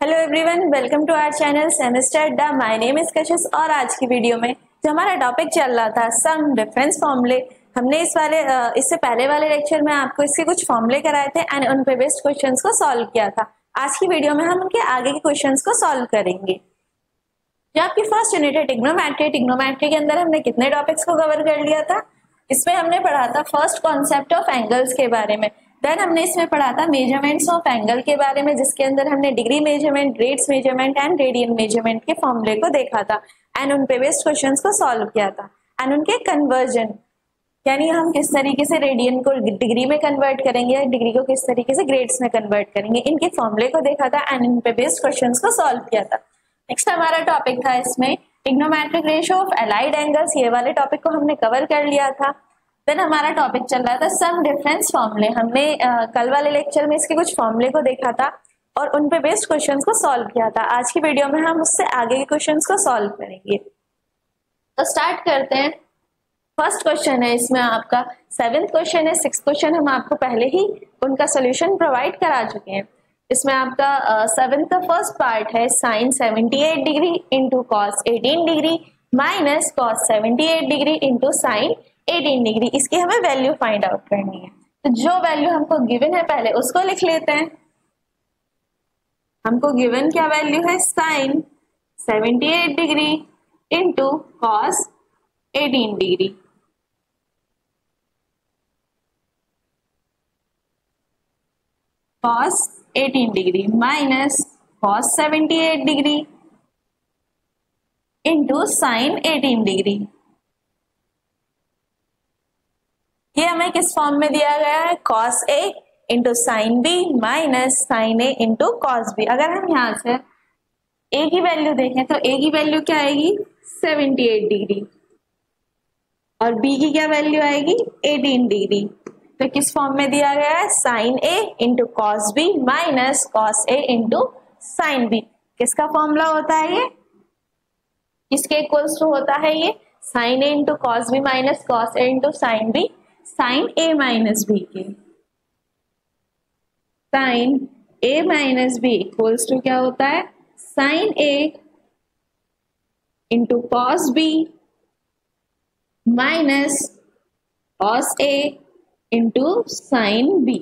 Hello everyone, welcome to our channel semester Adda. My name is Kashish और आज की video में जो हमारा टॉपिक चल रहा था सम डिफरेंस फॉर्मूले, हमने इससे पहले वाले लेक्चर में आपको इसके कुछ फॉर्मूले कराए थे एंड उन पे बेस्ड क्वेश्चंस को सॉल्व किया था। आज की वीडियो में हम उनके आगे के क्वेश्चंस को सॉल्व करेंगे। जो आपकी फर्स्ट यूनिट है टिग्नोमेट्री के अंदर हमने कितने टॉपिक्स को कवर कर लिया था? इसमें हमने पढ़ा था फर्स्ट कॉन्सेप्ट ऑफ एंगल्स के बारे में, देन हमने इसमें पढ़ा था मेजरमेंट्स ऑफ एंगल के बारे में, जिसके अंदर हमने degree measurement, radius measurement and radian measurement के फॉर्मूले को देखा था एंड उन पे बेस्ड क्वेश्चंस को सॉल्व किया था एंड उनके कन्वर्जन, यानी हम किस तरीके से रेडियन को डिग्री में कन्वर्ट करेंगे या डिग्री को किस तरीके से ग्रेड्स में कन्वर्ट करेंगे, इनके फॉर्मूले को देखा था एंड इन पे बेस्ड क्वेश्चंस को सॉल्व किया था। नेक्स्ट हमारा टॉपिक था इसमें trigonometric ratio of allied angles, ये वाले टॉपिक को हमने कवर कर लिया था। देन हमारा टॉपिक चल रहा था सम डिफरेंस फॉर्मूले। हमने कल वाले लेक्चर में इसके कुछ फॉर्मूले को देखा था और उन पे बेस्ड क्वेश्चंस को सॉल्व किया था। आज की वीडियो में हम उससे आगे के क्वेश्चंस को सॉल्व करेंगे। तो स्टार्ट करते हैं। फर्स्ट क्वेश्चन है इसमें आपका, 7th क्वेश्चन है, 6th क्वेश्चन हम आपको पहले ही उनका सोल्यूशन प्रोवाइड करा चुके हैं। इसमें आपका 7th का फर्स्ट पार्ट है sine 78 degree into cos 18 degree minus cos 78 degree into sine 18 degree. इसकी हमें वैल्यू फाइंड आउट करनी है। तो जो वैल्यू हमको गिवन है पहले उसको लिख लेते हैं। हमको गिवन क्या वैल्यू है? Sine 78 degree into cos 18 degree. cos 18 degree minus cos 78 degree into sine 18 degree. ये हमें किस फॉर्म में दिया गया है? cos a into sine B minus sine a into cos b. अगर हम यहाँ से a की वैल्यू देखें तो a की वैल्यू क्या आएगी? 78 डिग्री और b की क्या वैल्यू आएगी? 18 डिग्री। तो किस फॉर्म में दिया गया है? साइन ए into cos B minus cos ए इंटू साइन बी। किसका फॉर्मूला होता है ये? किसके इक्वल्स टू होता है ये? साइन ए into cos B minus cos ए इंटू साइन बी, साइन ए माइनस बी के। Sign A minus B equals to क्या होता है? साइन ए into cos B minus cos ए इंटू साइन बी।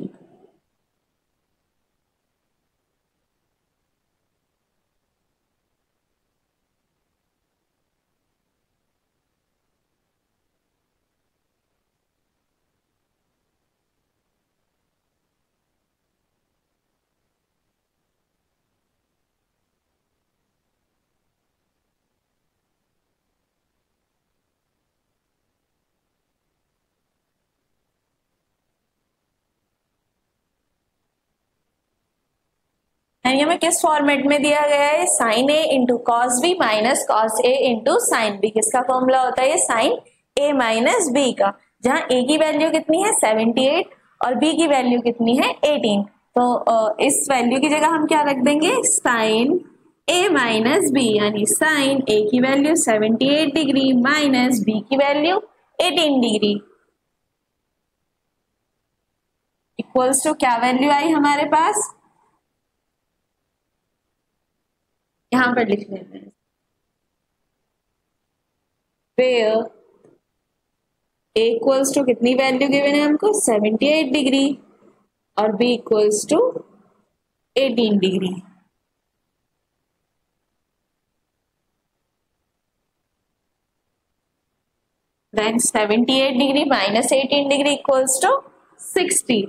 ये हमें किस फॉर्मेट में दिया गया है? साइन ए into cos B minus cos ए इंटू साइन बी। किसका फॉर्मूला होता है ये? साइन ए माइनस बी का, जहां ए की वैल्यू कितनी है? 78 और बी की वैल्यू कितनी है? 18। तो इस वैल्यू की जगह हम क्या रख देंगे? साइन ए माइनस बी, यानी साइन ए की वैल्यू 78 डिग्री माइनस बी की वैल्यू 18 डिग्री इक्वल्स टू क्या वैल्यू आई हमारे पास? यहां पर लिख लेते हैं where a इक्वल्स टू कितनी वैल्यू गिवन है हमको? 78 डिग्री और b equals to 18 degree. Then 78 degree minus 18 degree equals to 60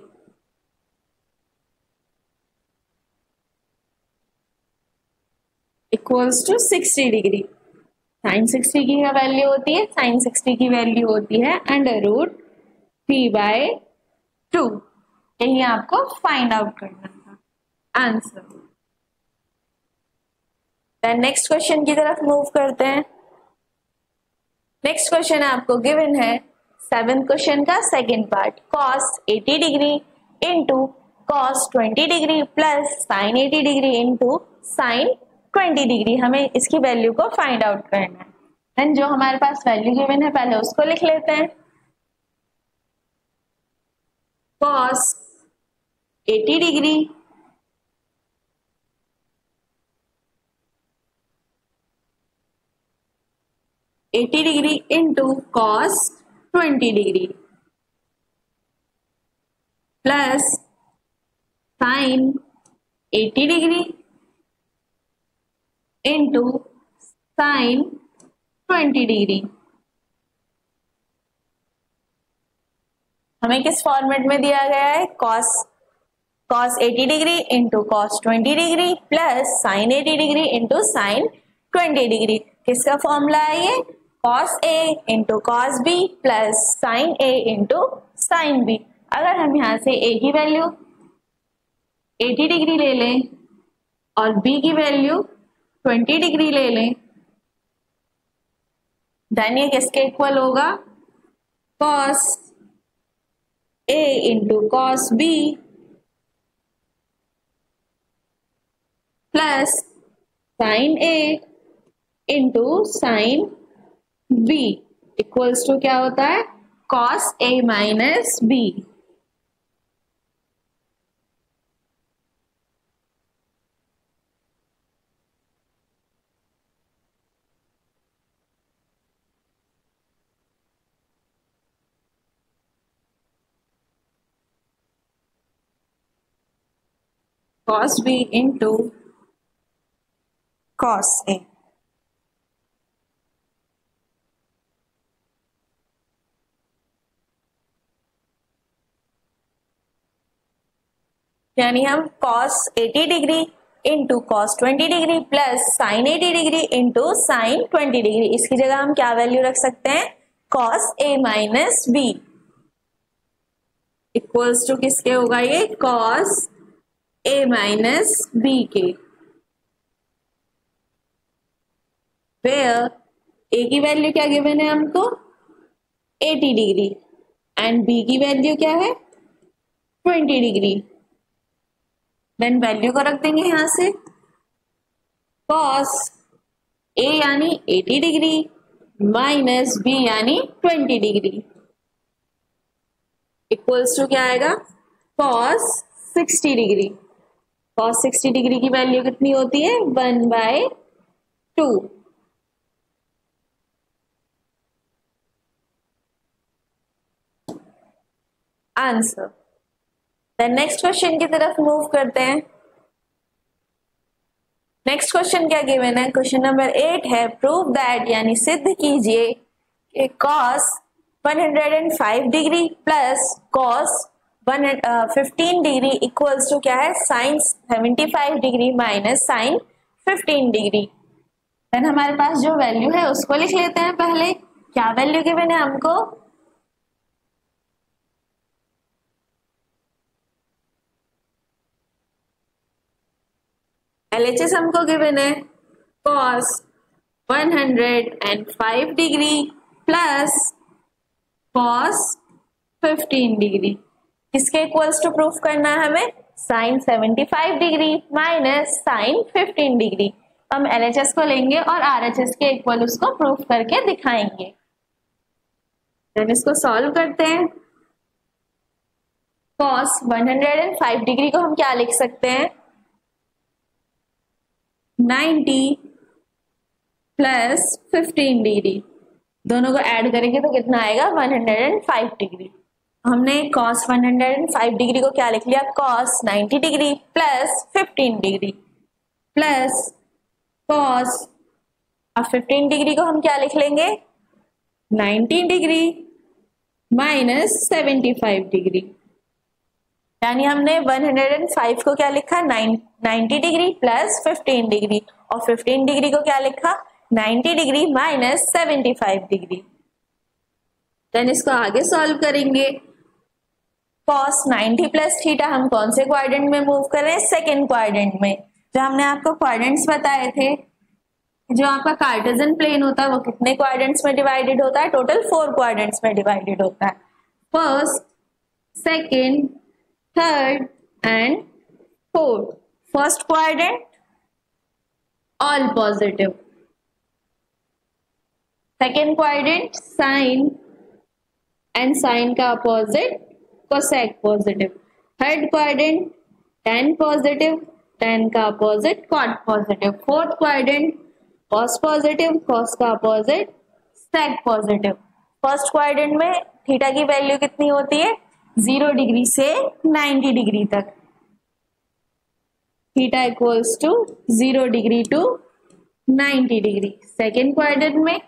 equals to 60 degree. Sine 60 की क्या वैल्यू होती है? साइन 60 की वैल्यू होती है √3/2। यही आपको फाइंड आउट करना था आंसर। देन नेक्स्ट क्वेश्चन की तरफ मूव करते हैं। नेक्स्ट क्वेश्चन आपको गिवन है 7th क्वेश्चन का second part, cos 80 degree into cos 20 degree plus sin 80 degree into sin 20 degree. हमें इसकी वैल्यू को फाइंड आउट करना है। देन जो हमारे पास वैल्यू गिवन है पहले उसको लिख लेते हैं। cos 80 degree 80 degree into cos 20 degree plus sin 80 degree into sin 20 degree. हमें किस फॉर्मेट में दिया गया है? Cos 80 degree into cos 20 degree plus sin 80 degree into sin 20 degree. किसका फॉर्मूला है ये? कॉस ए into cos B plus sign ए into sign B. अगर हम यहाँ से ए की वैल्यू 80 डिग्री ले लें और बी की वैल्यू 20 डिग्री ले लें, देन ये किसके इक्वल होगा? Cos A into cos B plus sign A into sign b equals to क्या होता है? Cos A minus b. cos b into cos a। यानी हम cos 80 degree into cos 20 degree plus sin 80 degree into sin 20 degree, इसकी जगह हम क्या value रख सकते हैं? cos a minus B equals to किसके होगा ये? cos a माइनस बी के, वेयर a की वैल्यू क्या गिवन है हमको? 80 डिग्री एंड b की वैल्यू क्या है? 20 डिग्री। देन वैल्यू को रख देंगे यहां से, cos a यानी 80 डिग्री माइनस b यानी 20 डिग्री इक्वल्स टू क्या आएगा? cos 60 degree. cos 60 डिग्री की वैल्यू कितनी होती है? 1/2। आंसर। देन नेक्स्ट क्वेश्चन की तरफ मूव करते हैं। नेक्स्ट क्वेश्चन क्या गिवन है? क्वेश्चन नंबर 8 है, प्रूव दैट यानी सिद्ध कीजिए कि cos 105 degree plus cos 15 degree equals to क्या है? Sine 75 degree minus sine 15 degree. Then हमारे पास जो वैल्यू है उसको लिख लेते हैं पहले। क्या वैल्यू गिवन है हमको? LHS हमको गिवन है cos 105 degree plus cos 15 degree. किसके इक्वल्स टू प्रूफ करना है हमें? Sine 75 degree minus sine 15 degree. हम LHS को लेंगे और RHS के इक्वल उसको प्रूफ करके दिखाएंगे। देन इसको सॉल्व करते हैं। cos 105 डिग्री को हम क्या लिख सकते हैं? 90 प्लस 15 डिग्री, दोनों को ऐड करेंगे तो कितना आएगा? 105 डिग्री। हमने cos 105 डिग्री को क्या लिख लिया? cos 90 degree plus 15 degree plus cos 15 degree को हम क्या लिख लेंगे? 90 डिग्री माइनस 75 डिग्री। यानी हमने 105 को क्या लिखा? 90 डिग्री प्लस 15 डिग्री और 15 डिग्री को क्या लिखा? 90 डिग्री माइनस 75 डिग्री। देन इसको आगे सॉल्व करेंगे। cos 90 प्लस थीटा हम कौन से क्वाड्रेंट में मूव कर रहे हैं? सेकेंड क्वाड्रेंट में। जो हमने आपको क्वाड्रेंट्स बताए थे, जो आपका कार्टेशियन प्लेन होता है वो कितने क्वाड्रेंट्स में डिवाइडेड होता है? टोटल 4 क्वाड्रेंट्स में डिवाइडेड होता है। First, second, third and fourth. First quadrant all positive, second quadrant sin and sin का opposite cosec positive, third quadrant tan positive, tan का opposite cot positive, fourth quadrant cos positive, cos का opposite sec positive. First quadrant में theta की value कितनी होती है, 0 degree से 90 degree तक। Theta equals to 0 degree to 90 degree. Second quadrant में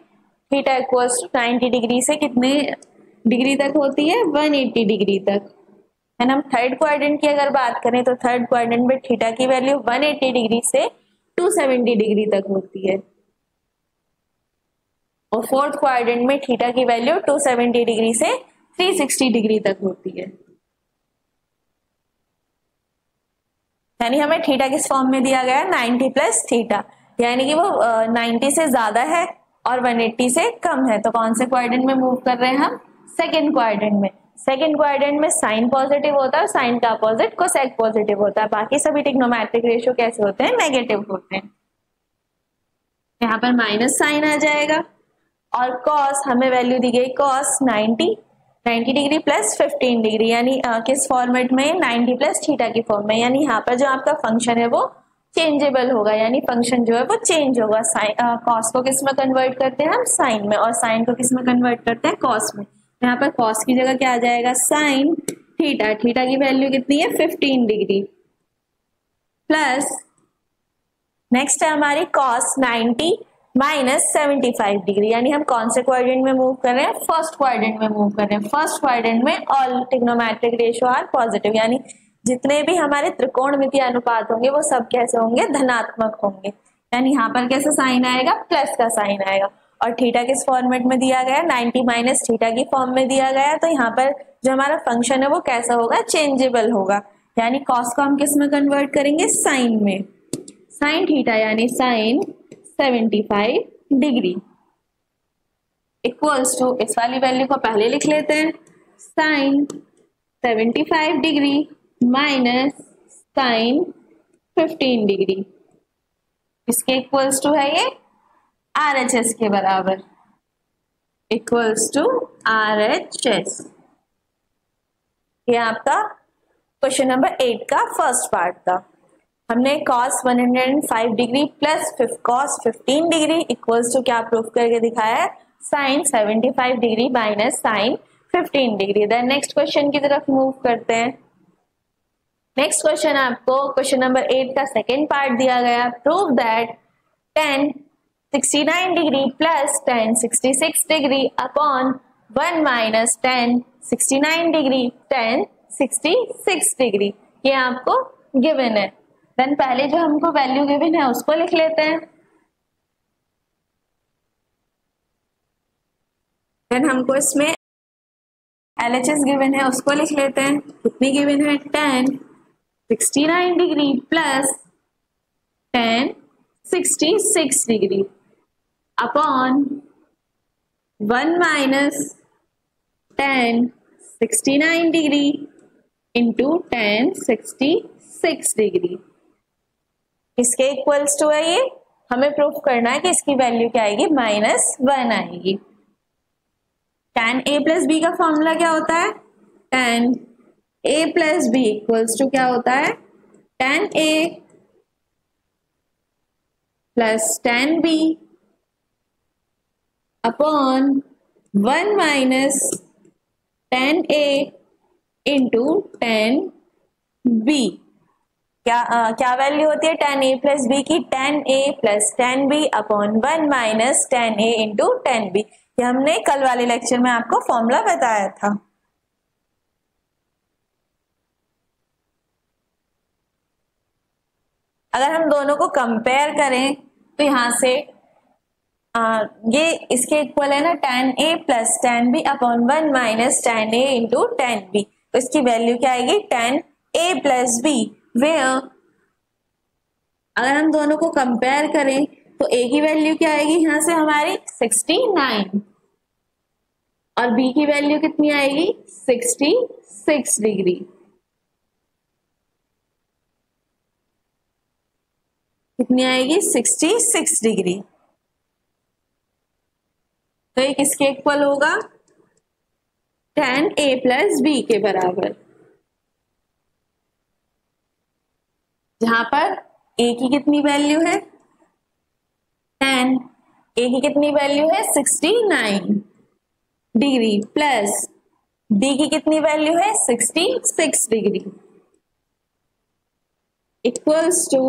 थीटा इक्वल्स टू 90 डिग्री से कितने डिग्री तक होती है, 180 डिग्री तक। एंड हम थर्ड क्वाड्रेंट की अगर बात करें तो थर्ड क्वाड्रेंट में थीटा की वैल्यू 180 डिग्री से 270 डिग्री तक होती है। और फोर्थ क्वाड्रेंट में थीटा की वैल्यू 270 डिग्री से 360 डिग्री तक होती है। यानी हमें थीटा किस फॉर्म में दिया गया है, 90 प्लस थीटा, यानी कि वो 90 से ज्यादा है और 180 से कम है। तो कौन से क्वाड्रेंट में मूव कर रहे हैं हम, सेकेंड क्वाड्रेंट में। सेकेंड क्वाड्रेंट में साइन पॉजिटिव होता है और साइन का अपोजिट कोसेक पॉजिटिव होता है। बाकी सभी ट्रिग्नोमेट्रिक रेशियो कैसे होते हैं, नेगेटिव होते हैं। यहाँ पर माइनस साइन आ जाएगा और कॉस हमें वैल्यू दी गई कॉस 90 डिग्री प्लस 15 डिग्री, यानी किस फॉर्मेट में, 90 प्लस थीटा की फॉर्म में। यानी यहाँ पर जो आपका फंक्शन है वो चेंजेबल होगा, यानी फंक्शन जो है वो चेंज होगा। कॉस को किस में कन्वर्ट करते हैं हम, साइन में, और साइन को किस में कन्वर्ट करते हैं, कॉस में। यहाँ पर कॉस की जगह क्या आ जाएगा, साइन थीटा। थीटा की वैल्यू कितनी है, 15 डिग्री प्लस नेक्स्ट है हमारी कॉस 90 माइनस 75 डिग्री। यानी हम कौन से क्वाड्रेंट में मूव कर रहे हैं, फर्स्ट क्वाड्रेंट में मूव कर रहे हैं। फर्स्ट क्वाड्रेंट में all trigonometric ratio are positive, यानी जितने भी हमारे त्रिकोणमितीय अनुपात होंगे वो सब कैसे होंगे, धनात्मक होंगे। यानी यहाँ पर कैसे साइन आएगा, प्लस का साइन आएगा। और थीटा किस फॉर्मेट में दिया गया है, 90 माइनस थीटा की फॉर्म में दिया गया है। तो यहाँ पर जो हमारा फंक्शन है वो कैसा होगा, चेंजेबल होगा। यानी कॉस को हम किस में कन्वर्ट करेंगे, साइन में। साइन थीटा यानी साइन 75 डिग्री इक्वल्स टू, इस वाली वैल्यू को पहले लिख लेते हैं, sine 75 degree minus sine 15 degree. इसके इक्वल्स टू है ये RHS के बराबर, इक्वल्स टू RHS। ये आपका क्वेश्चन नंबर 8 का फर्स्ट पार्ट था। हमने cos 105 degree plus cos 15 degree equals to क्या प्रूफ करके दिखाया है, sine 75 degree minus sine 15 degree. Then next question की तरफ मूव करते हैं। नेक्स्ट क्वेश्चन आपको क्वेश्चन नंबर 8 का सेकेंड पार्ट दिया गया, prove that tan 69 degree plus tan 66 degree upon 1 minus tan 69 degree tan 66 degree. ये आपको गिवन है। देन पहले जो हमको वैल्यू गिवन है उसको लिख लेते हैं। देन हमको इसमें LHS गिवन है उसको लिख लेते हैं। कितनी गिवन है, tan 69 degree plus tan 66 degree upon 1 minus tan 69 degree into tan 66 degree. इसके इक्वल्स टू है ये, हमें प्रूफ करना है कि इसकी वैल्यू क्या आएगी, -1 आएगी। tan a प्लस बी का फॉर्मूला क्या होता है, tan a plus B equals to क्या होता है, tan a plus tan b upon 1 minus tan a into tan b। क्या वैल्यू होती है tan a प्लस बी की, tan a plus tan b upon 1 minus tan a into tan b। ये हमने कल वाले लेक्चर में आपको फॉर्मूला बताया था। अगर हम दोनों को कंपेयर करें तो यहां से ये इसके इक्वल है ना, tan a plus tan b upon 1 minus tan a into tan b। तो इसकी वैल्यू क्या आएगी, tan a plus b, where अगर हम दोनों को कंपेयर करें तो a की वैल्यू क्या आएगी यहां से हमारी 69 और b की वैल्यू कितनी आएगी 66 डिग्री। कितनी आएगी 66 डिग्री। तो ये किसके इक्वल होगा, tan a प्लस b के बराबर, जहां पर a की कितनी वैल्यू है, tan ए की कितनी वैल्यू है 69 डिग्री प्लस बी की कितनी वैल्यू है 66 degree equals to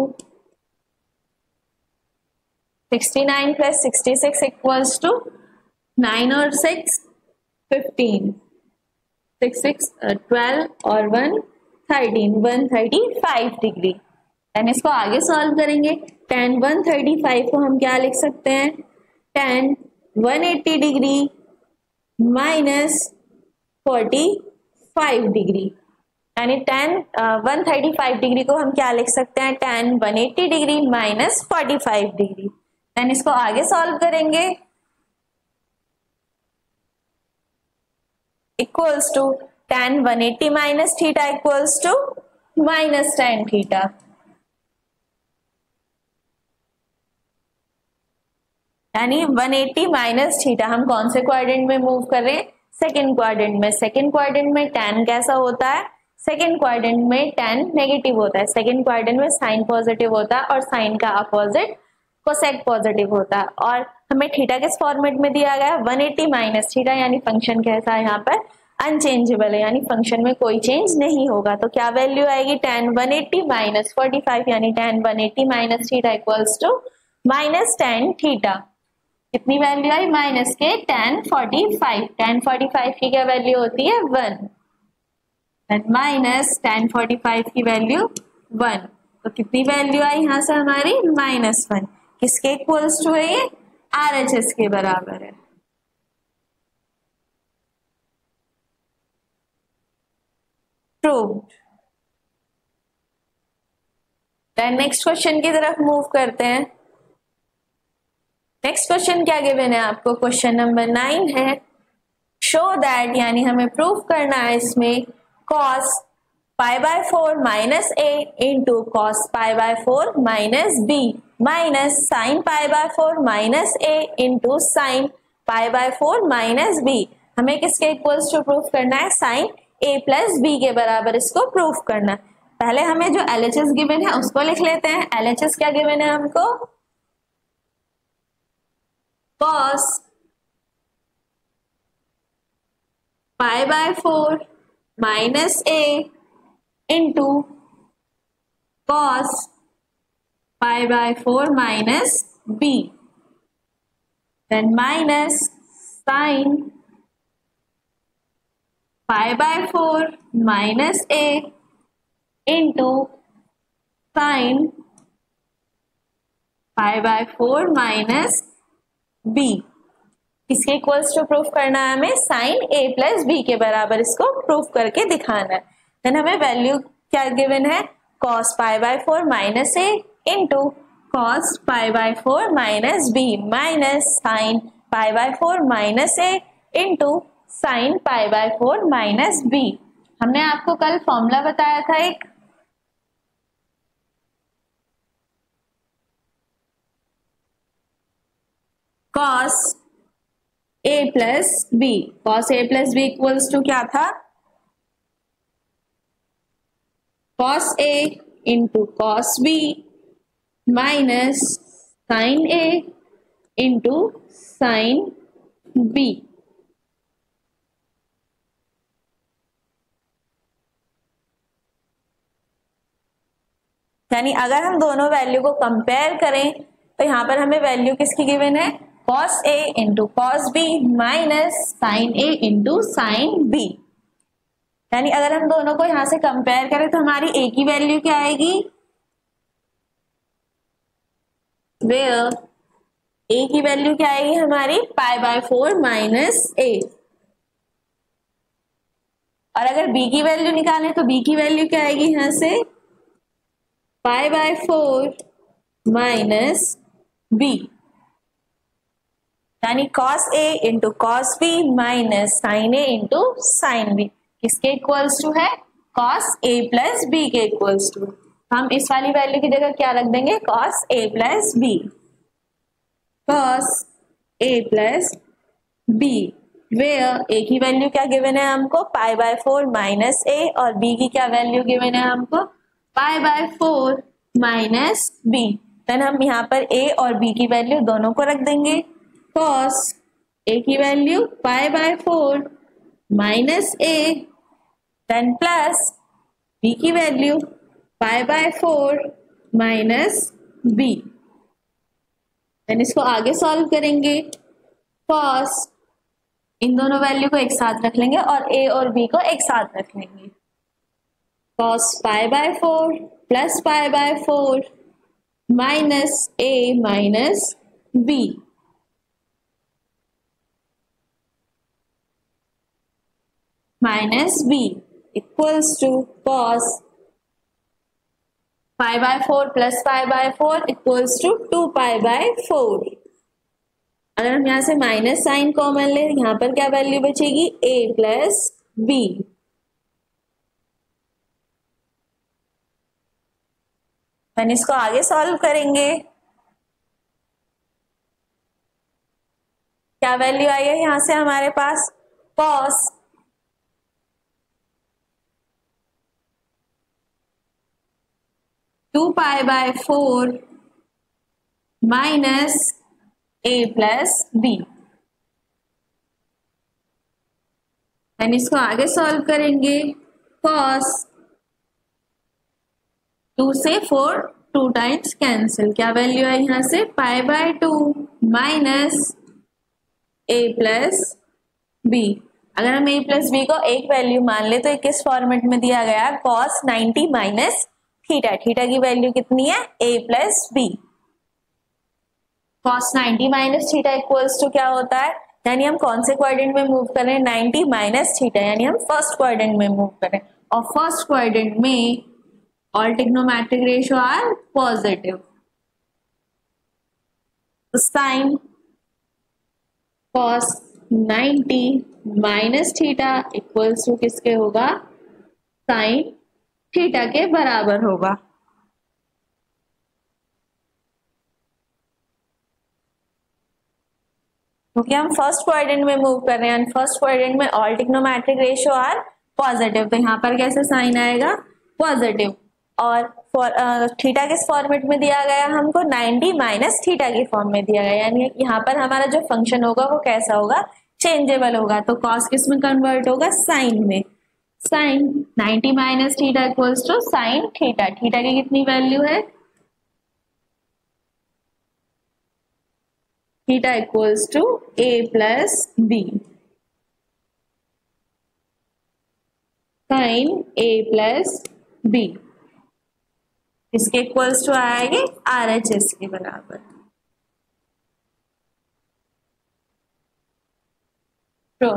69 plus 66 equals to 9 और 6 15 6 6 12 और 1 13 135 डिग्री। देन इसको आगे सॉल्व करेंगे। tan 135 को हम क्या लिख सकते हैं tan 180 डिग्री माइनस 45 डिग्री, यानी tan 135 डिग्री को हम क्या लिख सकते हैं tan 180 degree minus 45 degree. Then इसको आगे सॉल्व करेंगे equals to tan 180 minus theta equals to minus tan theta. यानी 180 माइनस थीटा हम कौन से क्वाड्रेंट में मूव कर रहे हैं सेकेंड क्वाड्रेंट में। सेकेंड क्वाड्रेंट में tan कैसा होता है सेकेंड क्वाड्रेंट में tan नेगेटिव होता है। सेकेंड क्वाड्रेंट में साइन पॉजिटिव होता है और साइन का अपोजिट कोसेक पॉजिटिव होता है। और हमें थीटा किस फॉर्मेट में दिया गया है 180 माइनस थीटा, यानी फंक्शन कैसा है यहाँ पर अनचेंजेबल है, यानी फंक्शन में कोई चेंज नहीं होगा। तो क्या वैल्यू आएगी tan 180 माइनस 45 यानी tan 180 minus theta equals to minus tan theta. कितनी वैल्यू आई माइनस के tan 45। tan 45 की क्या वैल्यू होती है 1 माइनस tan 45 की वैल्यू 1। तो कितनी वैल्यू आई यहां से हमारी -1। किसके इक्वल्स टू है ये RHS के बराबर है। प्रूव्ड। देन नेक्स्ट क्वेश्चन की तरफ मूव करते हैं। नेक्स्ट क्वेश्चन क्या गिवन है आपको क्वेश्चन नंबर 9 है शो दैट, यानी हमें प्रूव करना है इसमें cos π/4 minus a into cos π/4 minus b minus sin π/4 minus a into sin π/4 minus b। हमें किसके इक्वल्स टू प्रूफ करना है sin a प्लस b के बराबर इसको प्रूफ करना है। पहले हमें जो LHS गिवन है उसको लिख लेते हैं। LHS क्या गिवन है हमको cos π/4 minus a into cos π/4 minus b then minus sin π/4 minus a into sin π/4 minus b। इसके इक्वल्स टू प्रूफ करना है हमें sin a प्लस b के बराबर इसको प्रूफ करके दिखाना है। देन हमें वैल्यू क्या गिवन है cos π/4 minus a into cos π/4 minus b minus sin π/4 minus a into sin π/4 minus b। हमने आपको कल फॉर्मूला बताया था एक cos a plus b। cos a plus b equals to क्या था cos a into cos b minus sin a into sin b। यानी अगर हम दोनों वैल्यू को कंपेयर करें तो यहां पर हमें वैल्यू किसकी गिवन है cos a into cos b minus sin a into sin b। यानी अगर हम दोनों को यहां से कंपेयर करें तो हमारी a की वैल्यू क्या आएगी वेयर a की वैल्यू क्या आएगी हमारी π/4 माइनस a। और अगर b की वैल्यू निकालें तो b की वैल्यू क्या आएगी यहां से π/4 माइनस b। यानी cos a into cos b minus sin a into sin b किसके इक्वल्स टू है cos a प्लस b के इक्वल्स टू। हम इस वाली वैल्यू की जगह क्या रख देंगे cos a plus b। cos a plus b where a की वैल्यू क्या गिवन है हमको π/4 माइनस a और b की क्या वैल्यू गिवन है हमको π/4 माइनस b। देन हम यहाँ पर a और b की वैल्यू दोनों को रख देंगे कॉस ए की वैल्यू π/4 माइनस ए, देन प्लस बी की वैल्यू π/4 माइनस बी। देन इसको आगे सॉल्व करेंगे, कॉस इन दोनों वैल्यू को एक साथ रख लेंगे और a और b को एक साथ रख लेंगे। cos π/4 plus π/4 minus a minus b, minus b equals to cos π/4 plus π/4 equals to 2π/4। अगर हम यहां से माइनस साइन कॉमन ले, यहां पर क्या वैल्यू बचेगी, a प्लस बी। देन इसको आगे सॉल्व करेंगे, क्या वैल्यू आई है यहां से हमारे पास, cos 2π/4 minus a plus B. And इसको आगे सॉल्व करेंगे, cos 2 से 4 2 टाइम्स कैंसिल, क्या वैल्यू है यहां से π/2 माइनस a प्लस बी। अगर हम a प्लस बी को एक वैल्यू मान ले तो किस फॉर्मेट में दिया गया, cos 90 माइनस थीटा, थीटा की वैल्यू कितनी है, a plus b. cos 90 minus theta equals to क्या होता है, यानी हम कौन से क्वाड्रेंट में मूव कर रहे हैं, 90 माइनस थीटा, यानी हम फर्स्ट क्वाड्रेंट में मूव कर रहे हैं और फर्स्ट क्वाड्रेंट में all trigonometric ratio are positive. Sine cos 90 minus theta equals to किसके होगा, साइन थीटा के बराबर होगा। क्योंकि हम फर्स्ट क्वाड्रेंट में मूव कर रहे हैं, फर्स्ट क्वाड्रेंट में all trigonometric ratio are positive, तो यहाँ पर कैसे साइन आएगा, पॉजिटिव। और थीटा किस फॉर्मेट में दिया गया हमको, 90 माइनस थीटा की फॉर्म में दिया गया, यानी यहाँ पर हमारा जो फंक्शन होगा वो कैसा होगा, चेंजेबल होगा। तो कॉस किस में कन्वर्ट होगा, साइन में। Sine 90 minus theta equals to sine theta, theta की कितनी वैल्यू है, theta equals to a plus b, sine a plus b, इसके इक्वल्स टू आएंगे RHS के बराबर। तो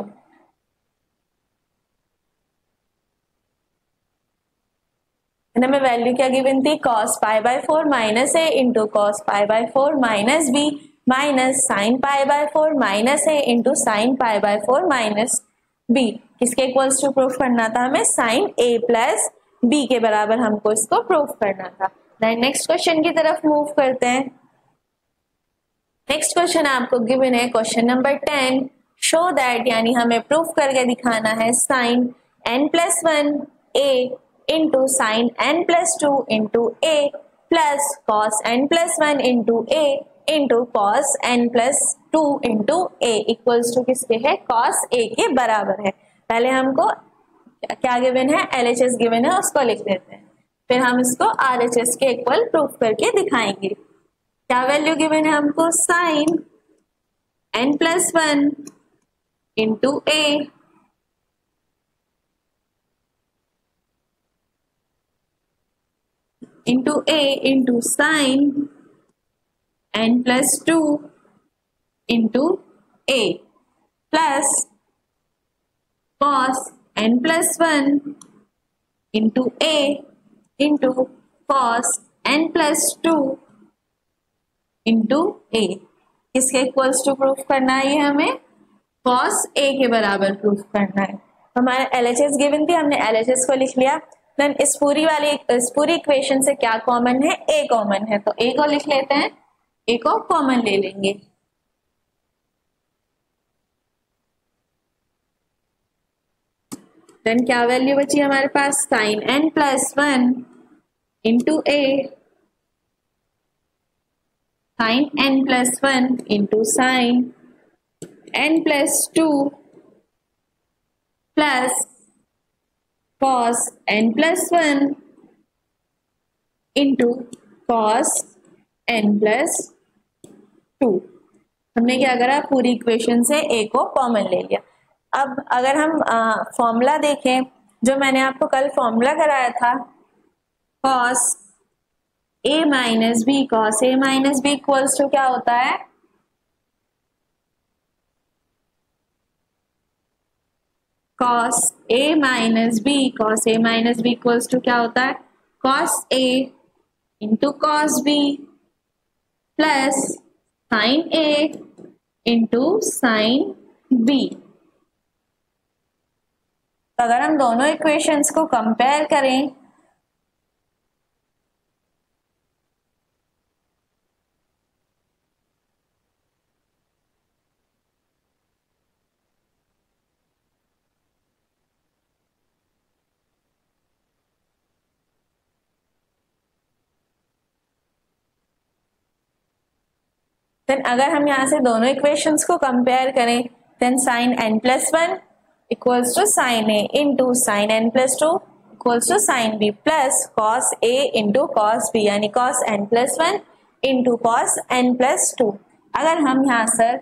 हमें वैल्यू क्या गिवन थी, cos π/4 minus a into cos π/4 minus b minus sin π/4 minus a into sin π/4 minus b, किसके इक्वल्स टू प्रूफ करना था हमें, साइन a प्लस b के बराबर हमको इसको प्रूफ करना था। नेक्स्ट क्वेश्चन की तरफ मूव करते हैं। नेक्स्ट क्वेश्चन आपको गिवन है क्वेश्चन नंबर 10, शो दैट, यानी हमें प्रूफ करके दिखाना है sine n+1 a into sine n+2 into a plus cos n+1 into a into cos n+2 into a equals to किसके है, कॉस a के बराबर है। पहले हमको क्या गिवन है, LHS गिवन है, उसको लिख देते हैं, फिर हम इसको RHS के इक्वल प्रूफ करके दिखाएंगे। क्या वैल्यू गिवन है हमको, sine n+1 into a into a into sine n+2 into a plus cos n+1 into a into cos n+2 into a, किसके इक्वल्स टू प्रूफ करना है, ये हमें कॉस a के बराबर प्रूफ करना है। हमारे LHS गिवन थी, हमने LHS को लिख लिया। देन इस पूरी इक्वेशन से क्या कॉमन है, a कॉमन है, तो a को लिख लेते हैं, a को कॉमन ले लेंगे। देन क्या वैल्यू बची हमारे पास, sin n+1 into a, sin n+1 into sign n plus 2 plus cos n plus 1 into cos n plus 2। हमने क्या करा, पूरी इक्वेशन से a को कॉमन ले लिया। अब अगर हम फॉर्मूला देखें, जो मैंने आपको कल फॉर्मूला कराया था, cos a minus b, cos a minus B equals to क्या होता है, cos a minus b, cos a minus B equals to क्या होता है, cos a into cos b plus sin a into sin b। तो अगर हम दोनों इक्वेशंस को कंपेयर करें, देन अगर हम यहाँ से दोनों इक्वेशंस को कंपेयर करें, then sine n plus 1 equals to sine a into sign n plus 2 equals to sine b plus cos a into cos b, यानी cos n plus 1 into cos n plus 2। अगर हम यहाँ sir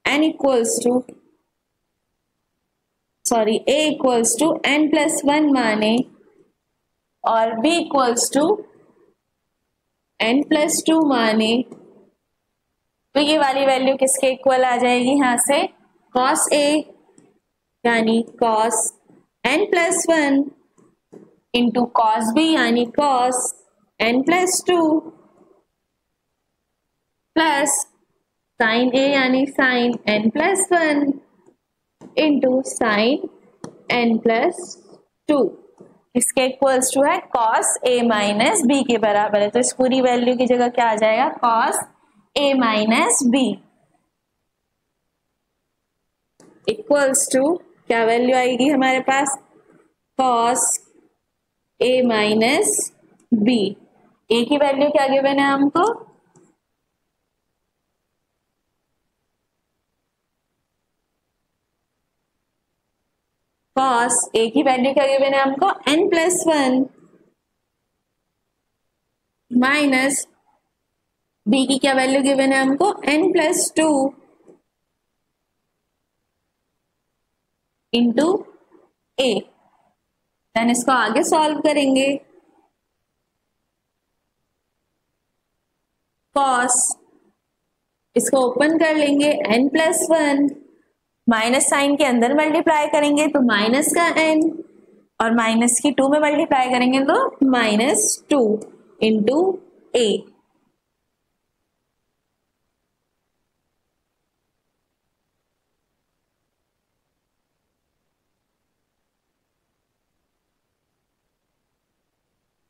n equals to a equals to n plus 1 माने और b equals to n plus 2 माने, तो ये वाली वैल्यू किसके इक्वल आ जाएगी, यहाँ से cos a यानी cos n plus 1 into cos b यानी cos n plus 2 plus sin a यानी sin n plus 1 into sin n plus 2। इसके इक्वल्स टू है cos a माइनस b के बराबर है। तो इस पूरी वैल्यू की जगह क्या आ जाएगा, cos a minus b equals to क्या वैल्यू आएगी हमारे पास, cos a minus b। a की वैल्यू क्या गिवन है हमको, cos a की वैल्यू क्या गिवन है हमको, n प्लस 1 माइनस b की क्या वैल्यू गिवन है हमको, n plus 2 into a। Then इसको आगे सॉल्व करेंगे, cos इसको ओपन कर लेंगे, n प्लस 1 माइनस साइन के अंदर मल्टीप्लाई करेंगे तो माइनस का n, और माइनस की 2 में मल्टीप्लाई करेंगे तो minus 2 into a।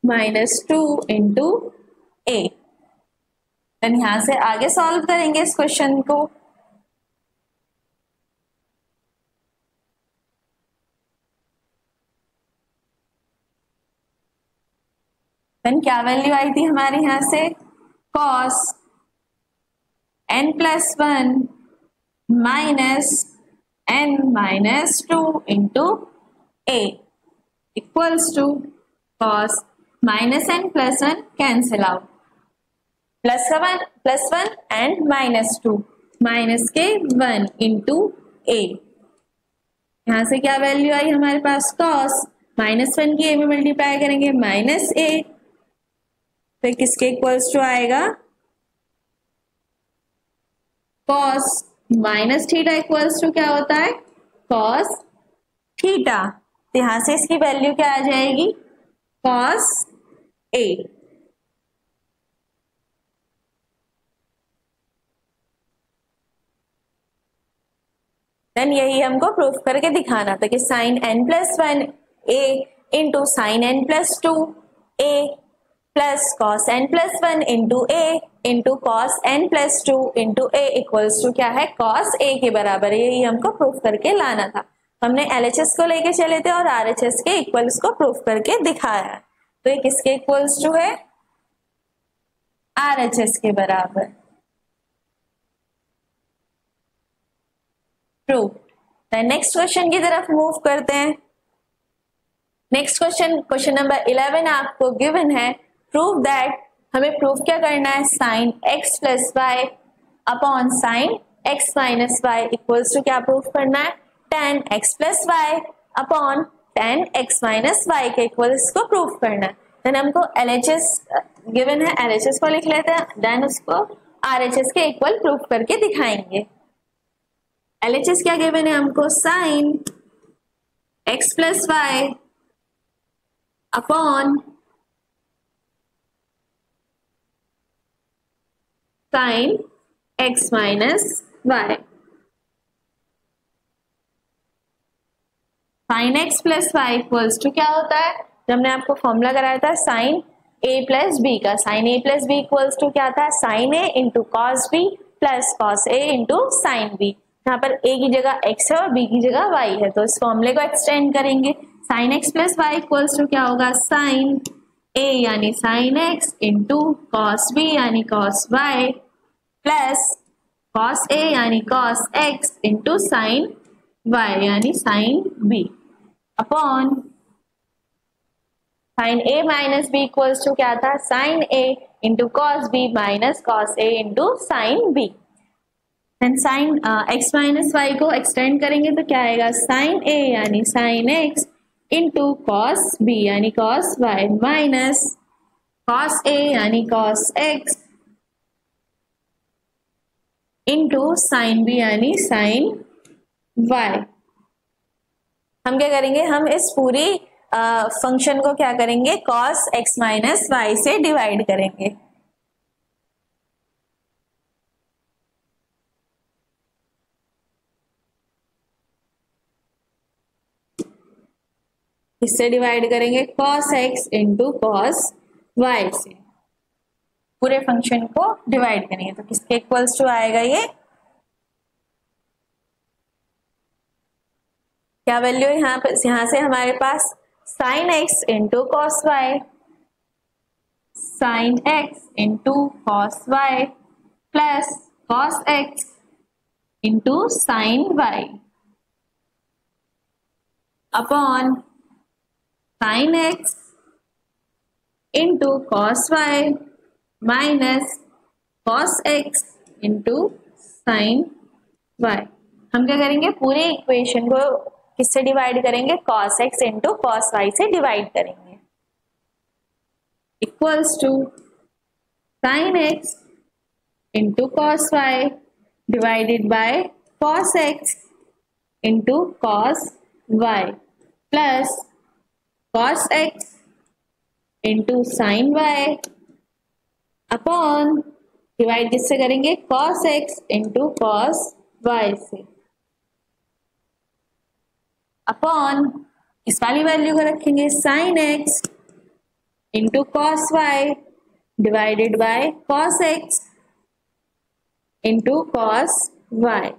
Minus 2 into a। Then यहां से आगे सॉल्व करेंगे इस क्वेश्चन को, देन क्या वैल्यू आई थी हमारे यहां से, cos n plus 1 minus n minus 2 into a equals to cos minus n plus 1 cancel out, plus one and minus 2 minus के 1 इंटू a। यहां से क्या वैल्यू आई हमारे पास, cos माइनस 1 की a में मल्टीप्लाई करेंगे माइनस a, फिर किसके इक्वल्स टू आएगा, cos minus theta equals to क्या होता है, cos थीटा। तो यहां से इसकी वैल्यू क्या आ जाएगी, cos a। देन यही हमको प्रूफ करके दिखाना था कि sine n plus 1 a into sign n plus 2 a plus cos n plus 1 into a into cos n plus 2 into a equals to क्या है, cos a के बराबर है। यही हमको प्रूफ करके लाना था। हमने LHS को लेके चले थे और RHS के इक्वल्स को प्रूफ करके दिखाया है। तो ये किसके इक्वल्स टू है, RHS के बराबर। प्रूव। नेक्स्ट क्वेश्चन की तरफ मूव करते हैं। नेक्स्ट क्वेश्चन नंबर 11 आपको गिवन है, प्रूव दैट, हमें प्रूव क्या करना है, sine x plus y upon sign x minus y equals to क्या प्रूव करना है, tan x plus y upon tan x minus y के इक्वल्स को प्रूव करना है। देन हमको LHS गिवन है, LHS को लिख लेते हैं, देन उसको RHS के इक्वल प्रूव करके दिखाएंगे। LHS क्या गिवन है हमको, sin x plus y upon sign x minus y. Sin x plus y equals to क्या होता है, जब हमने आपको फॉर्मूला कराया था साइन ए प्लस बी का, sin A plus B equals to क्या था, साइन ए into cos B plus cos ए इंटू साइन बी। यहाँ पर ए की जगह x है और b की जगह y है, तो इस फॉर्मूले को एक्सटेंड करेंगे। Sine x plus y equals to क्या होगा, साइन a यानी sine x into cos b यानी cos y plus cos a यानी cos x into sine y यानी sine b upon sine a minus b equals to क्या था, sine a into cos b minus cos a into sine b। Then sine x minus y को extend करेंगे तो क्या आएगा, sine a यानी sine x into cos b यानी cos y minus cos a यानी cos x into sine b यानी sign y। हम क्या करेंगे, हम इस पूरी फंक्शन को क्या करेंगे, कॉस x माइनस वाई से डिवाइड करेंगे। इससे डिवाइड करेंगे cos x into cos y से, पूरे फंक्शन को डिवाइड करेंगे तो किसके इक्वल्स टू आएगा, ये क्या वैल्यू है यहाँ से हमारे पास sin x into cos y, sin x into cos y plus cos x into sin y upon sign x into cos y minus cos x into sin y. हम क्या करेंगे, पूरे इक्वेशन को किससे डिवाइड करेंगे, cos x into cos y से divide करेंगे, equals to sin x into cos y divided by cos x into cos y plus cos x into sin y upon divide किससे करेंगे, cos x into cos y से upon इस वाली value को रखेंगे sin x into cos y divided by cos x into cos y।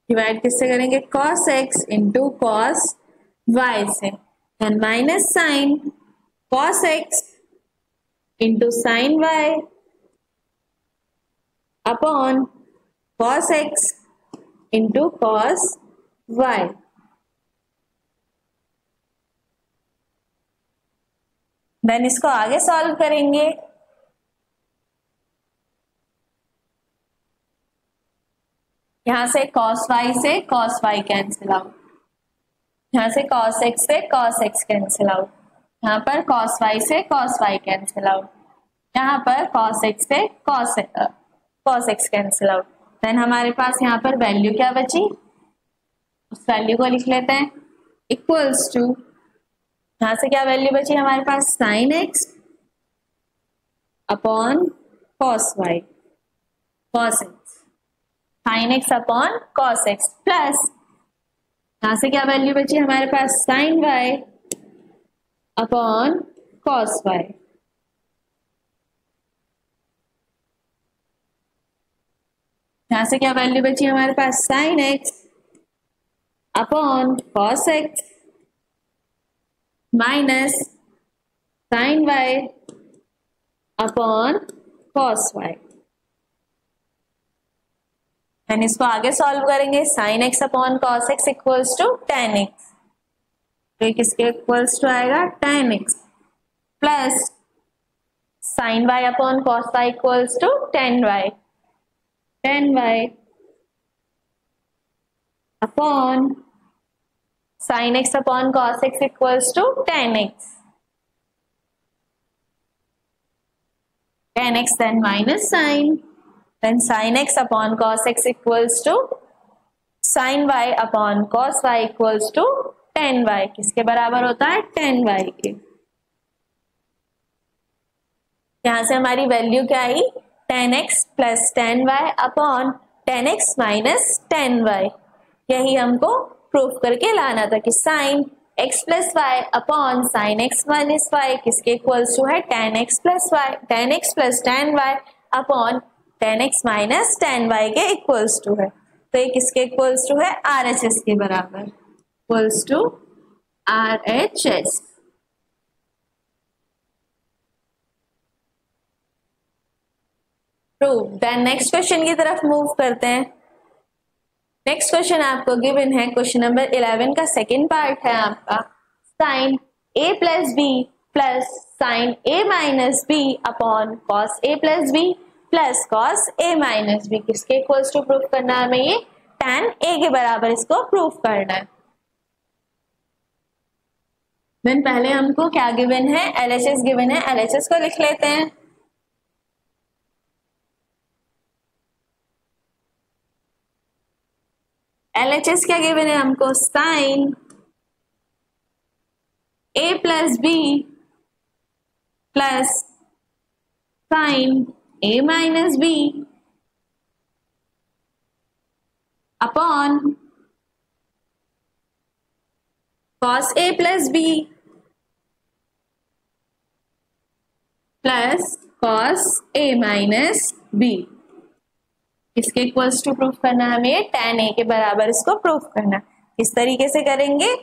Divide किससे करेंगे, cos x into cos y से, and minus sin cos x into sin y upon cos x into cos y. Then इसको आगे solve करेंगे। यहां से cos y cancel out, यहां से cos x से cos x कैंसिल आउट, यहाँ पर cos y कैंसिल आउट, यहाँ पर cos x से cos x cancel out. Then हमारे पास यहाँ पर वैल्यू क्या बची, उस वैल्यू को लिख लेते हैं, इक्वल्स टू यहां से क्या वैल्यू बची हमारे पास, sin x upon cos y, cos x sin x upon cos x plus यहां से क्या वैल्यू बची हमारे पास, sin y upon cos y. यहां से क्या वैल्यू बची हमारे पास, sin x upon cos x minus sin y upon cos y. And इसको आगे सॉल्व करेंगे। Sin x upon cos x equals to tan x, तो किसके इक्वल्स टू आएगा tan x plus sign y upon cos y equals to tan y upon sign x upon cos x equals to tan x then minus sin, then sin x upon cos x equals to sin y upon cos y equals to 10y, किसके बराबर होता है 10y के। यहां से हमारी value क्या आई 10x plus 10y अपॉन 10x माइनस 10y। यही हमको प्रूफ करके लाना था कि sine x plus y upon sign x minus y किसके इक्वल्स टू है 10x plus y, 10x plus 10y अपॉन 10x माइनस 10y के इक्वल्स टू है। तो ये किसके इक्वल्स टू है RHS के बराबर, equals to RHS। Prove. Then next question की तरफ मूव करते हैं। नेक्स्ट क्वेश्चन आपको गिवन है, क्वेश्चन नंबर 11 का सेकेंड पार्ट है आपका, sine a plus B plus sine a minus B upon cos a plus B plus cos a minus B किसके इक्वल्स टू प्रूफ करना है हमें, ये tan a के बराबर इसको प्रूफ करना है। देन पहले हमको क्या गिवन है, LHS गिवन है, LHS को लिख लेते हैं। LHS क्या गिवन है हमको, sine a plus B plus sine a minus B upon cos a plus B plus cos a minus B इसके इक्वल्स टू प्रूफ करना है हमें tan a के बराबर इसको प्रूफ करना। इस तरीके से करेंगे।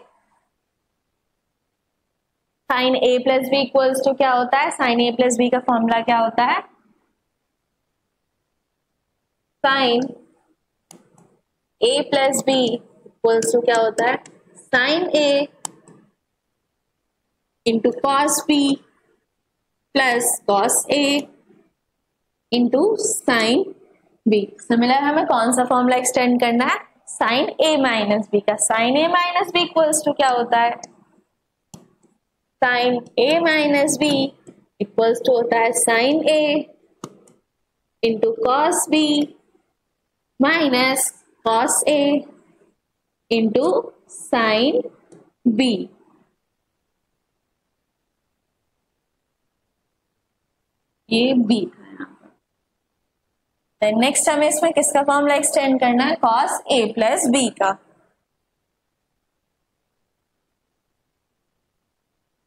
Sine a plus B equals to क्या होता है, साइन a प्लस बी का फॉर्मूला क्या होता है, sine a plus B equals to क्या होता है, sine a into cos B plus cos a into sign B. Similar हमें कौन सा फॉर्मूला एक्सटेंड करना है, साइन a माइनस बी का। Sine a minus B equals to क्या होता है, sine a minus B equals to होता है sine a into cos B minus cos a into sign B. ये b। नेक्स्ट हमें इसमें किसका फॉर्मूला एक्सटेंड करना है, कॉस a प्लस बी का।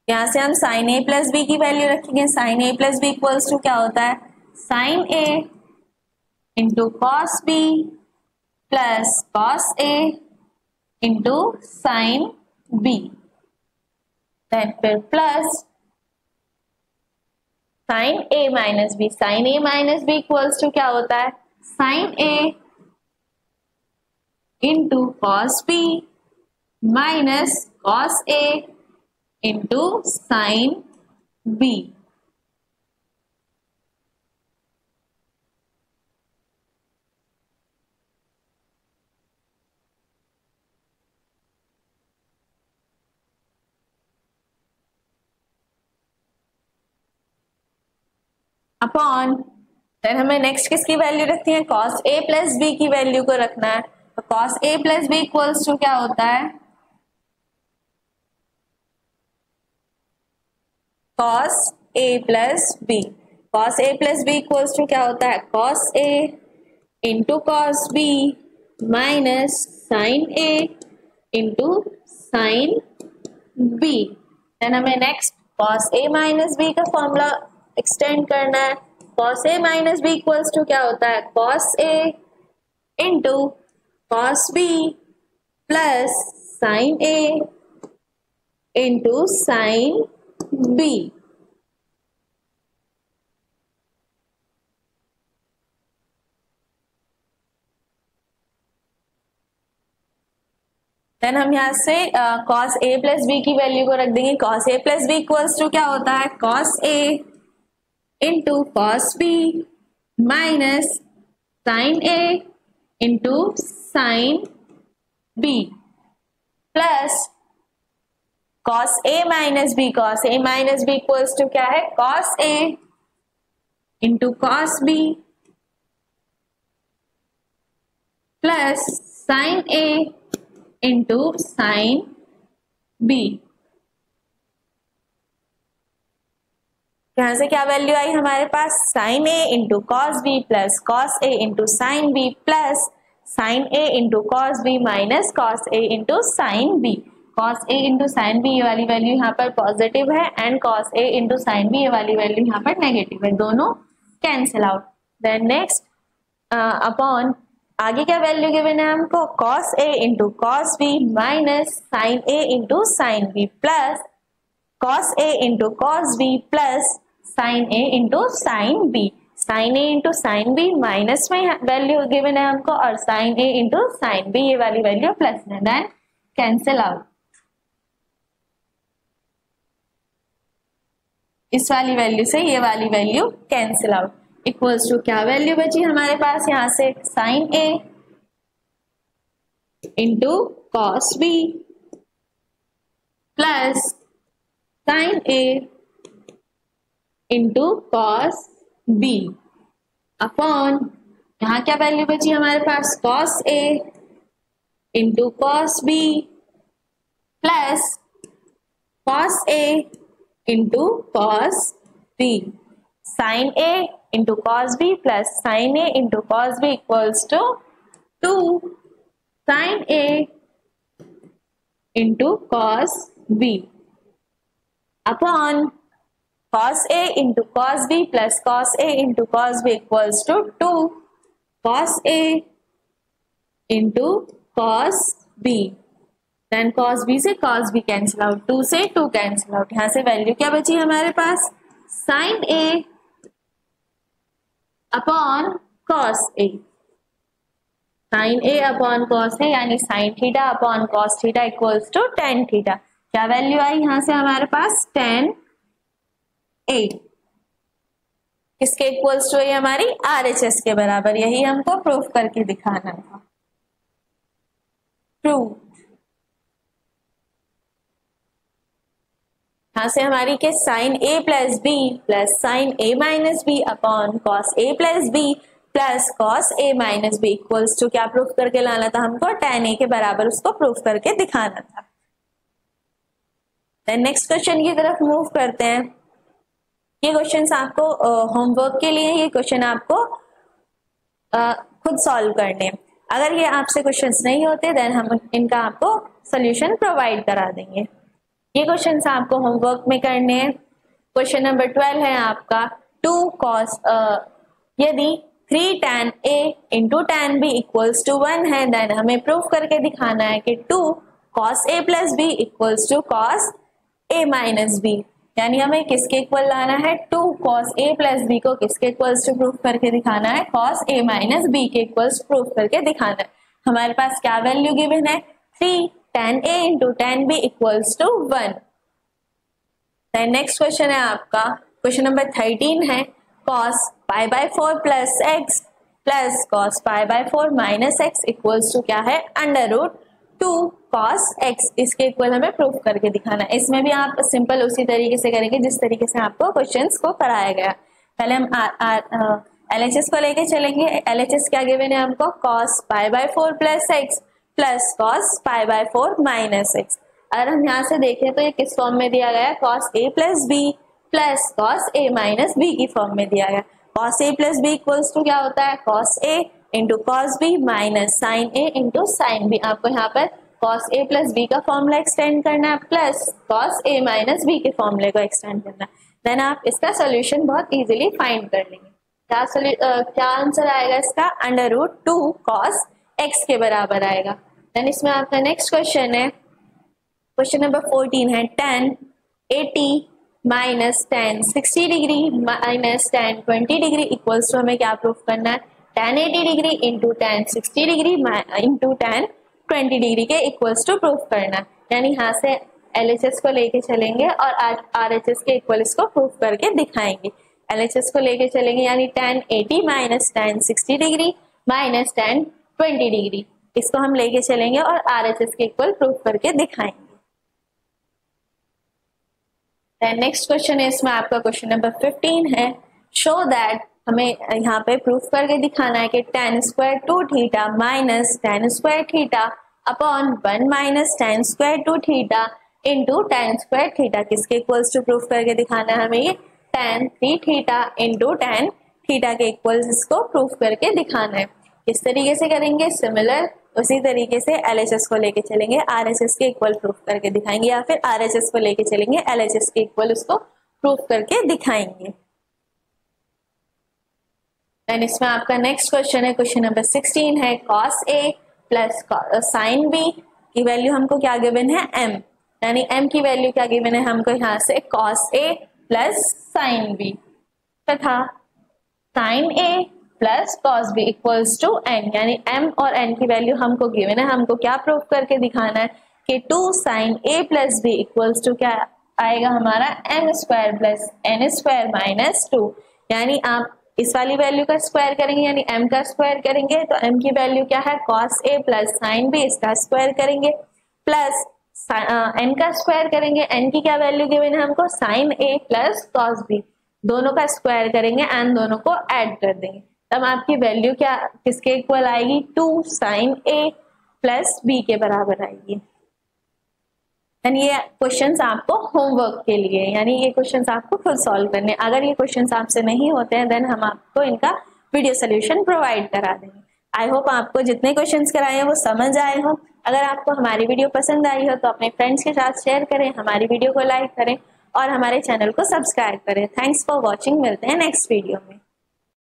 यहां से हम साइन a प्लस बी की वैल्यू रखेंगे। Sine a plus B equals to क्या होता है, sine a into cos B plus cos a into sign B. Then फिर plus sine a minus B, sine a minus B equals to क्या होता है, sine a into cos B minus cos a into sign B. Upon then हमें next किसकी value रखती है, cos a plus B की value को रखना है। तो cos a plus B equals to क्या होता है, cos a plus B. Cos a plus B equals to क्या होता है, cos a into cos B minus sine a into sign B. Then हमें next cos a minus B का formula extend करना है। Cos a minus B equals to क्या होता है, cos a into cos B plus sign A into sign B. Then हम यहाँ से cos a प्लस बी की वैल्यू को रख देंगे। cos a plus B equals to क्या होता है, cos a into cos b minus sine a into sine b plus cos a minus b। cos a minus b equals to क्या है, cos a into cos b plus sine a into sign B. यहां से क्या value आई हमारे पास, sine ए into cos B plus cos ए into sign B plus sign ए into cos B minus cos ए into sign B. Cos ए into sign B ये वाली value यहाँ पर पॉजिटिव है and cos A into sign B ये वाली value यहाँ पर negative है, दोनों cancel out. Then next upon आगे क्या वैल्यू गिवन है हमको, cos a into cos B minus sine a into sign B plus cos a into cos B plus sine a into sign B. Sine a into sine B minus में value given है हमको और sine a into sign B ये वाली value plus में, then cancel out. इस वाली value से ये वाली value cancel out. Equals to क्या वैल्यू बची हमारे पास यहां से, साइन ए into cos B plus sign ए इंटू कॉस बी अपॉन यहां क्या वैल्यू बची हमारे पास, cos A into cos B plus cos A into cos B. Sign A into cos B plus sign A into cos B equals to 2 sine A into cos B upon cos A into cos B plus cos A into cos B equals to 2 cos A into cos B. Then cos B से cos B cancel out, 2 से 2 cancel out. यहां से value क्या बची हमारे पास, sine A upon cos A. Sine A upon cos A यानी sine theta upon cos theta equals to tan theta. क्या वैल्यू आई यहां से हमारे पास, टेन ए। किसके इक्वल्स टू, ये हमारी आरएचएस के बराबर। यही हमको प्रूफ करके दिखाना था। प्रूफ यहां से हमारी के sign A plus B plus sign A minus B upon cos A plus B plus cos A minus B equals to क्या प्रूफ करके लाना था हमको, tan a के बराबर उसको प्रूफ करके दिखाना था। देन नेक्स्ट क्वेश्चन की तरफ मूव करते हैं। ये क्वेश्चंस आपको होमवर्क के लिए, ये क्वेश्चन आपको खुद सॉल्व करने हैं। अगर ये आपसे क्वेश्चंस नहीं होते देन हम इनका आपको सोल्यूशन प्रोवाइड करा देंगे। ये क्वेश्चंस आपको होमवर्क में करने हैं। क्वेश्चन नंबर 12 है आपका 2 cos यदि 3 tan a into tan b equals to 1 है देन हमें प्रूफ करके दिखाना है कि 2 cos a plus b equals to cos a minus b। यानी हमें किसके इक्वल लाना है, 2 cos a प्लस b को किसके इक्वल्स टू प्रूफ करके दिखाना है, cos a माइनस b के इक्वल्स प्रूफ करके दिखाना है। हमारे पास क्या वैल्यू गिवन है, 3 tan a into tan b equals to 1। Next question है आपका क्वेश्चन नंबर 13 है cos pi by 4 plus X plus cos pi by 4 minus X equals to क्या है, अंडर रूट 2 cos x। इसके इक्वल हमें proof करके दिखाना है। इसमें भी आप सिंपल उसी तरीके से करेंगे जिस तरीके से आपको क्वेश्चंस को कराया गया। पहले हम LHS को लेके चलेंगे। LHS क्या गिवन है हमको, cos pi by 4 plus X plus cos pi by 4 minus x. अगर हम यहाँ से देखें तो ये किस फॉर्म में दिया गया है, cos a plus B plus cos a minus B की फॉर्म में दिया गया। cos a plus B equals to क्या होता है, cos a into cos b minus sin a into sin b। आपको यहाँ पर cos a प्लस b का फॉर्मूला एक्सटेंड करना है plus cos a minus b के फॉर्मूले को एक्सटेंड करना है। देन आप इसका सोल्यूशन बहुत इजीली फाइंड कर लेंगे। क्या आंसर आएगा इसका, अंडर रूट 2 cos x के बराबर आएगा। देन इसमें आपका नेक्स्ट क्वेश्चन है, क्वेश्चन नंबर 14 है, tan 80 minus tan 60 degree minus tan 20 degree equals to, हमें क्या प्रूफ करना है, tan 80 degree into tan 60 degree into tan 20 degree के इक्वल्स टू प्रूफ करना है। यानी यहाँ से LHS को लेके चलेंगे और RHS के इक्वल इसको प्रूफ करके दिखाएंगे। LHS को लेके चलेंगे यानी tan 80 minus tan 60 degree minus tan 20 degree, इसको हम लेके चलेंगे और RHS के इक्वल प्रूफ करके दिखाएंगे। नेक्स्ट क्वेश्चन है, इसमें आपका क्वेश्चन नंबर 15 है, शो दैट, हमें यहाँ पे प्रूफ करके दिखाना है कि tan square 2 theta minus tan square theta upon 1 minus tan square 2 theta into tan square theta किसके इक्वल्स टू प्रूफ करके दिखाना है, हमें ये tan 3 theta into tan theta के इक्वल्स इसको प्रूफ करके दिखाना है। किस तरीके से करेंगे, सिमिलर उसी तरीके से LHS को लेके चलेंगे, RHS के इक्वल प्रूफ करके दिखाएंगे, या फिर RHS को लेके चलेंगे, LHS के इक्वल उसको प्रूफ करके दिखाएंगे। देन इसमें आपका नेक्स्ट क्वेश्चन है, क्वेश्चन नंबर 16 है, cos A plus sin B की वैल्यू हमको क्या गिवन है, m, यानी m की वैल्यू क्या गिवन है हमको यहाँ से, cos A plus sin B तथा sin A plus cos B equals to n, यानी m और n की वैल्यू हमको गिवन है, हमको क्या प्रूफ करके दिखाना है कि 2 sin A plus B equals to क्या आएगा हमारा, m square plus n square minus 2, यानी आप इस वाली वैल्यू का स्क्वायर करेंगे यानी m का स्क्वायर करेंगे तो m की वैल्यू क्या है, cos A plus sin B, इसका स्क्वायर करेंगे प्लस n का स्क्वायर करेंगे, n की क्या वैल्यू गिवन है हमको, sin A plus cos B, दोनों का स्क्वायर करेंगे एंड दोनों को ऐड कर देंगे, तब आपकी वैल्यू क्या किसके इक्वल आएगी, 2 sin A प्लस B के बराबर आएगी। यानी ये क्वेश्चंस आपको होमवर्क के लिए, यानी ये क्वेश्चंस आपको खुद सॉल्व करने, अगर ये क्वेश्चंस आपसे नहीं होते हैं देन हम आपको इनका वीडियो सोल्यूशन प्रोवाइड करा देंगे। आई होप आपको जितने क्वेश्चंस कराए हैं वो समझ आए हो। अगर आपको हमारी वीडियो पसंद आई हो तो अपने फ्रेंड्स के साथ शेयर करें, हमारी वीडियो को लाइक करें और हमारे चैनल को सब्सक्राइब करें। थैंक्स फॉर वॉचिंग, मिलते हैं नेक्स्ट वीडियो में।